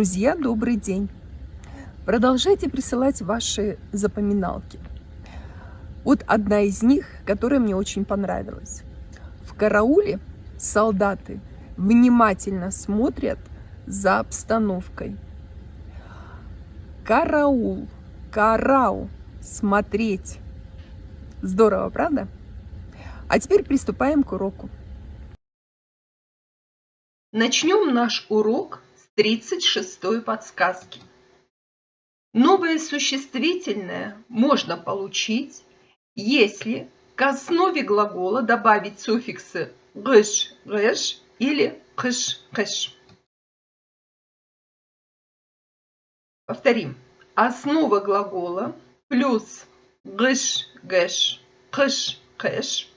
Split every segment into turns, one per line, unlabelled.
Друзья, добрый день! Продолжайте присылать ваши запоминалки. Вот одна из них, которая мне очень понравилась. В карауле солдаты внимательно смотрят за обстановкой. Караул, карау, смотреть. Здорово, правда? А теперь приступаем к уроку. Начнем наш урок с 36-й подсказки. Новое существительное можно получить, если к основе глагола добавить суффиксы «гыш», «гэш» или «кыш», «кэш». Повторим. Основа глагола плюс «гыш», «гэш», «кыш», «кэш»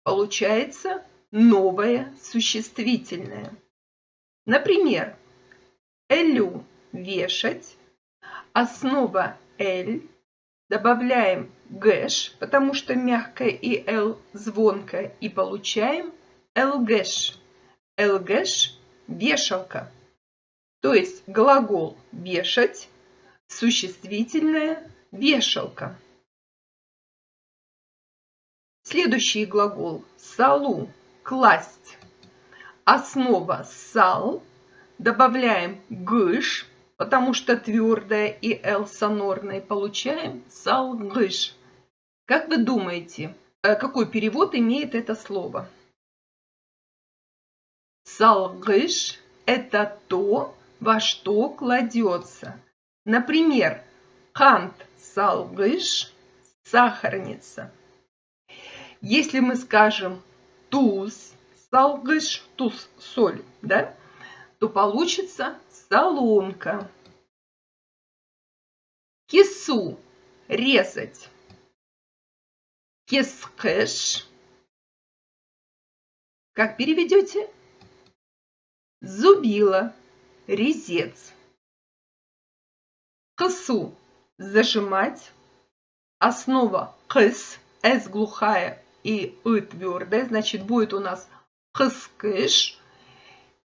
получается новое существительное. Например, «элю» – «вешать», основа «эль», добавляем гэш, потому что мягкое и л звонкое, и получаем элгэш. Элгэш – вешалка. То есть глагол вешать, существительное вешалка. Следующий глагол салу – класть. Основа сал, добавляем гыш, потому что твердое и л сонорное, получаем салгыш. Как вы думаете, какой перевод имеет это слово? Салгыш – это то, во что кладется. Например, кант салгыш – сахарница. Если мы скажем туз салгыш, туз – соль, да, то получится солонка. Кису – резать. Кескэш. Как переведете? Зубило, резец. Кысу – зажимать. Основа кыс, с глухая и ы твердая, значит будет у нас кыскыш.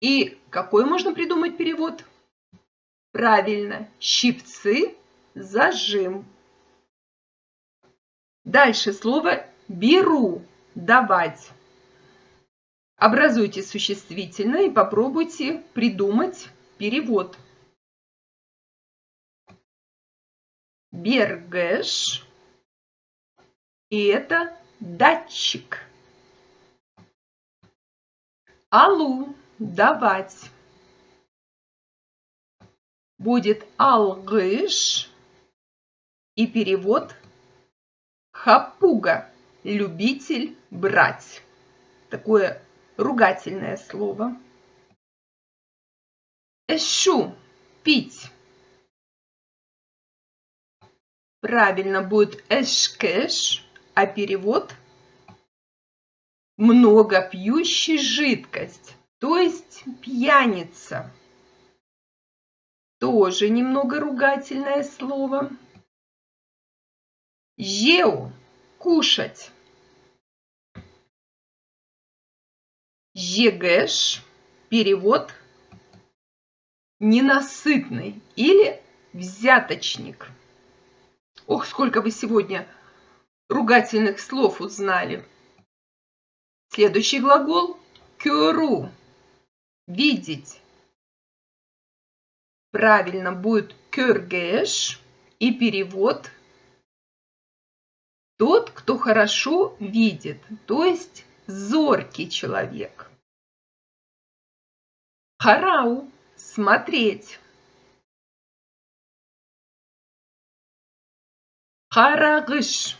И какой можно придумать перевод? Правильно, щипцы, зажим. Дальше слово беру, давать. Образуйте существительное и попробуйте придумать перевод. Бергеш. И это датчик. Алу, давать. Будет алгыш. И перевод хапуга, любитель брать. Такое ругательное слово. Эшу, пить. Правильно будет эшкэш, а перевод много пьющий жидкость, то есть пьяница. Тоже немного ругательное слово. Жеу, кушать. Жегеш, перевод ненасытный или взяточник. Ох, сколько вы сегодня ругательных слов узнали. Следующий глагол кёру, видеть. Правильно будет кёргеш, и перевод тот, кто хорошо видит, то есть зоркий человек. Харау, смотреть. Харагыш.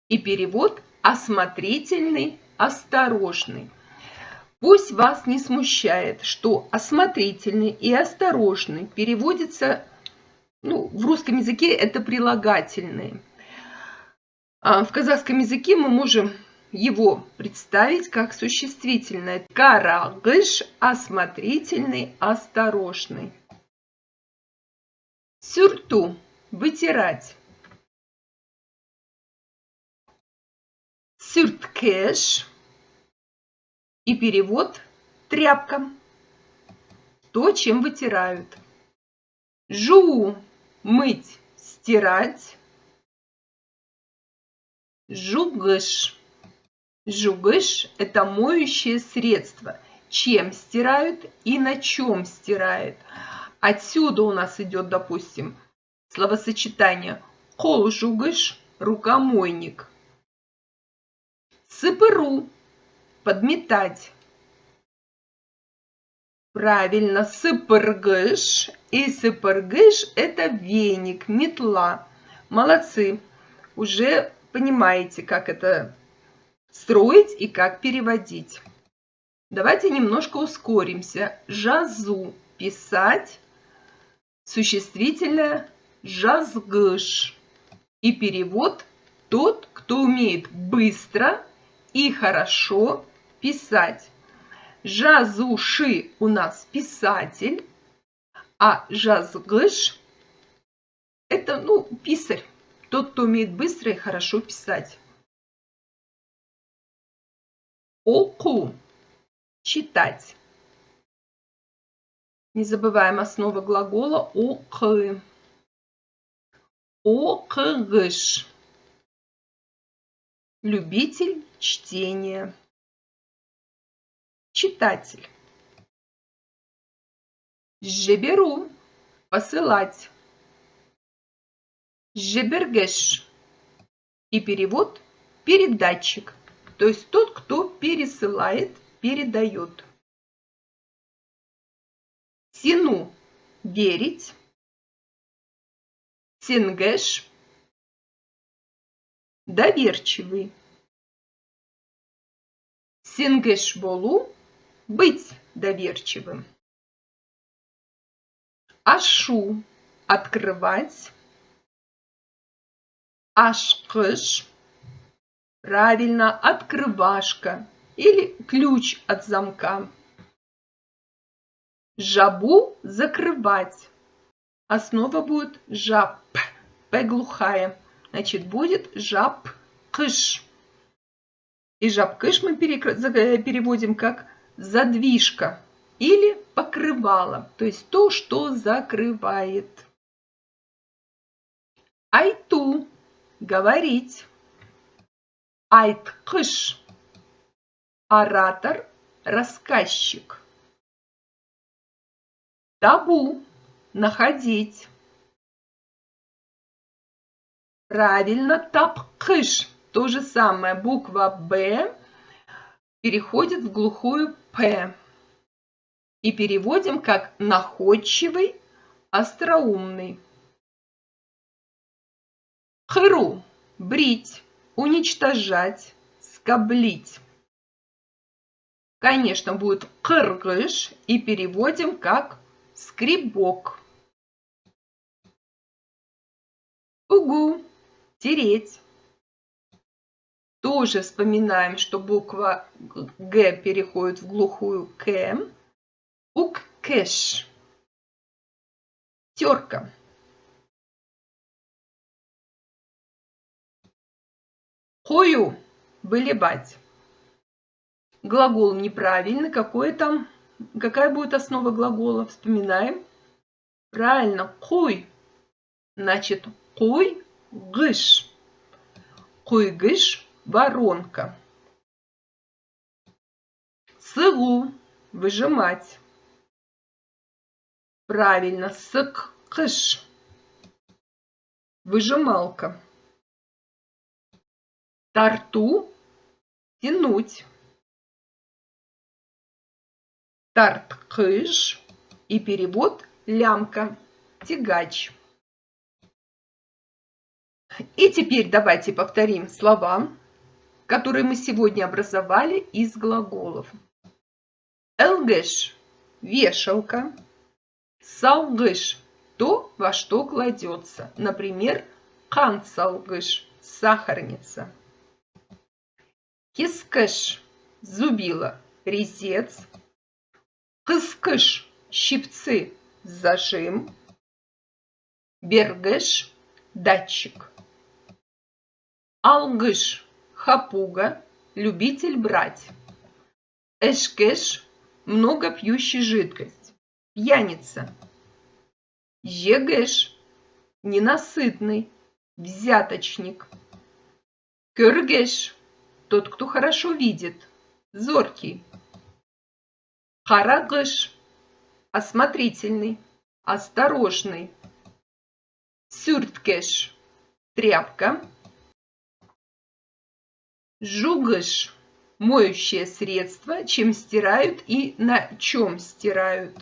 И перевод осмотрительный, осторожный. Пусть вас не смущает, что осмотрительный и осторожный переводится, в русском языке это прилагательные. А в казахском языке мы можем его представить как существительное. Карагыш – осмотрительный, осторожный. Сюрту – вытирать. Сюрткеш. И перевод тряпка. то, чем вытирают. Жу – мыть, стирать. Жугыш. Жугыш – это моющее средство. Чем стирают и на чем стирают. Отсюда у нас идет, допустим, словосочетание кол жугыш – рукомойник. Сыпыру – подметать. Правильно, сыпыргыш. И сыпыргыш – это веник, метла. Молодцы. Уже понимаете, как это строить и как переводить. Давайте немножко ускоримся. Жазу – писать. Существительное жазгыш. И перевод – тот, кто умеет быстро и хорошо писать. Жазуши у нас писатель, а жазгыш – это, писарь, тот, кто умеет быстро и хорошо писать. Оку – читать. Не забываем основы глагола ок. Окыгыш – любитель чтения. Читатель. Жеберу – посылать. Жебергеш. И перевод – передатчик, то есть тот, кто пересылает, передает. Сину – верить. Сингеш – доверчивый. Сингеш болу – быть доверчивым. Ашу – открывать. Ашкыш – правильно, открывашка или ключ от замка. Жабу – закрывать. Основа будет жаб, п глухая. Значит, будет жабкыш. И жабкыш мы переводим как задвижка или покрывало, то есть то, что закрывает. Айту – говорить. Айткыш – оратор, рассказчик. Табу – находить. Правильно, тапкыш. То же самое, буква Б переходит в глухую П. И переводим как находчивый, остроумный. Хыру – брить, уничтожать, скоблить. Конечно, будет кыргыш и переводим как скребок. Угу – тереть. Тоже вспоминаем, что буква Г переходит в глухую К. Уккеш. Терка. Хою – выливать. Глагол неправильный. Какая будет основа глагола? Вспоминаем. Правильно, хуй. Значит, хуй гыш. Хуй гыш – воронка. Сыгу – выжимать. Правильно, сыккыш. Выжималка. Тарту – тянуть. Тарткыш и перевод лямка, тягач. И теперь давайте повторим слова, которые мы сегодня образовали из глаголов. Элгыш – вешалка. Салгыш – то, во что кладется. Например, канцалгыш – сахарница. Кискыш – зубило, резец. Кыскыш – щипцы, зажим. Бергыш – датчик. Алгыш – хапуга, любитель брать. Эшкеш – много пьющий жидкость. пьяница. Жегеш – ненасытный, взяточник. Кёргеш – тот, кто хорошо видит, зоркий. Харагыш – осмотрительный, осторожный. Сюрткеш – тряпка. Жугыш – моющее средство, чем стирают и на чем стирают.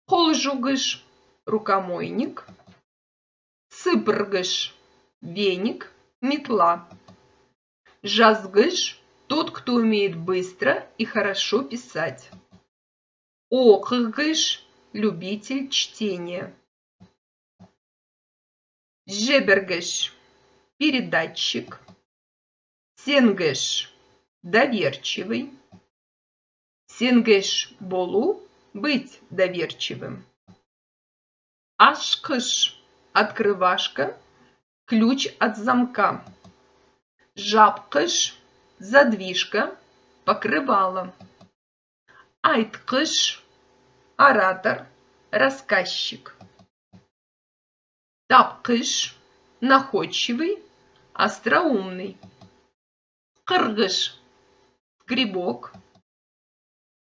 Холжугыш – рукомойник. Сыпргыш – веник, метла. Жазгыш – тот, кто умеет быстро и хорошо писать. Окгыш – любитель чтения. Жебергыш – передатчик. Сенгыш – доверчивый. Сенгыш болу – быть доверчивым. Ашкыш – открывашка, ключ от замка. Жапкыш – задвижка, покрывало. Айткыш – оратор, рассказчик. Тапкыш – находчивый, остроумный. Кыргыш – скребок.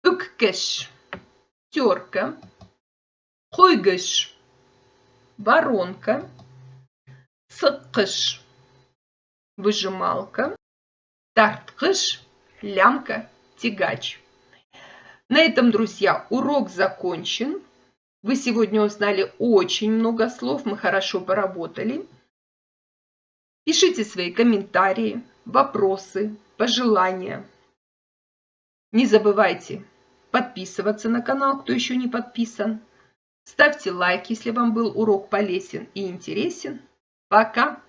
Уккеш – терка. Койгыш – воронка. Сыккыш – выжималка. Тарткыш – лямка, тягач. На этом, друзья, урок закончен. Вы сегодня узнали очень много слов, мы хорошо поработали. Пишите свои комментарии, вопросы, пожелания. Не забывайте подписываться на канал, кто еще не подписан. Ставьте лайк, если вам был урок полезен и интересен. Пока!